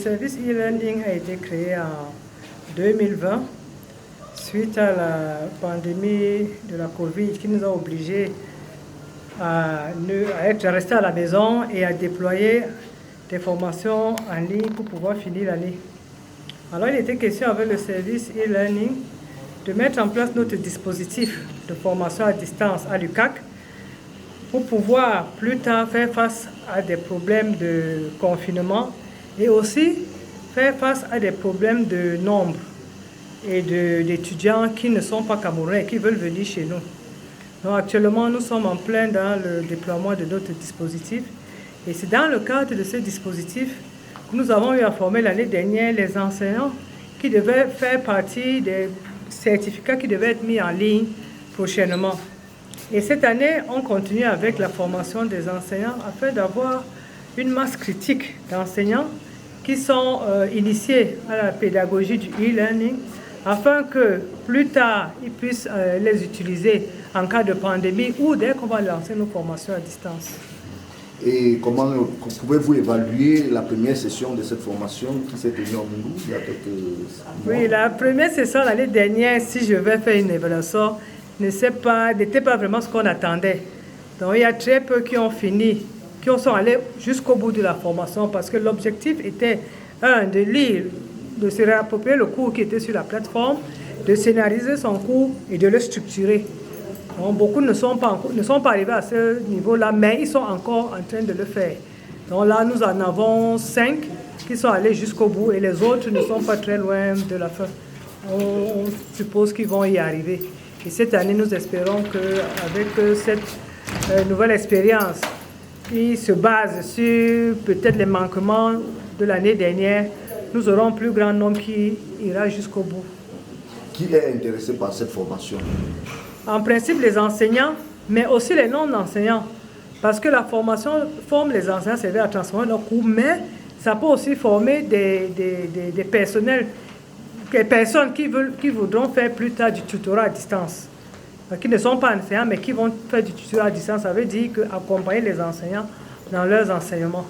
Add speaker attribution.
Speaker 1: Le service e-learning a été créé en 2020 suite à la pandémie de la Covid qui nous a obligés à être restés à la maison et à déployer des formations en ligne pour pouvoir finir l'année. Alors il était question avec le service e-learning de mettre en place notre dispositif de formation à distance à l'UQAC pour pouvoir plus tard faire face à des problèmes de confinement et aussi faire face à des problèmes de nombre et d'étudiants qui ne sont pas camerounais et qui veulent venir chez nous. Donc actuellement, nous sommes en plein dans le déploiement de notre dispositif et c'est dans le cadre de ce dispositif que nous avons eu à former l'année dernière les enseignants qui devaient faire partie des certificats qui devaient être mis en ligne prochainement. Et cette année, on continue avec la formation des enseignants afin d'avoir une masse critique d'enseignants qui sont initiés à la pédagogie du e-learning afin que plus tard, ils puissent les utiliser en cas de pandémie ou dès qu'on va lancer nos formations à distance.
Speaker 2: Et comment pouvez-vous évaluer la première session de cette formation qui s'est tenue en Moulou il y a quelques mois?
Speaker 1: Oui, la première session l'année dernière, si je vais faire une évaluation, n'était pas vraiment ce qu'on attendait. Donc il y a très peu qui ont fini, qui sont allés jusqu'au bout de la formation parce que l'objectif était, de lire, de se réapproprier le cours qui était sur la plateforme, de scénariser son cours et de le structurer. Donc, beaucoup ne sont pas arrivés à ce niveau-là, mais ils sont encore en train de le faire. Donc là, nous en avons 5 qui sont allés jusqu'au bout et les autres ne sont pas très loin de la fin. On suppose qu'ils vont y arriver. Et cette année, nous espérons qu'avec cette nouvelle expérience qui se base sur peut-être les manquements de l'année dernière, nous aurons un plus grand nombre qui ira jusqu'au bout.
Speaker 2: Qui est intéressé par cette formation?
Speaker 1: En principe, les enseignants, mais aussi les non-enseignants. Parce que la formation forme les enseignants, c'est à transformer leurs cours, mais ça peut aussi former des personnels, des personnes qui voudront faire plus tard du tutorat à distance. Qui ne sont pas enseignants, mais qui vont faire du tutorat à distance. Ça veut dire accompagner les enseignants dans leurs enseignements.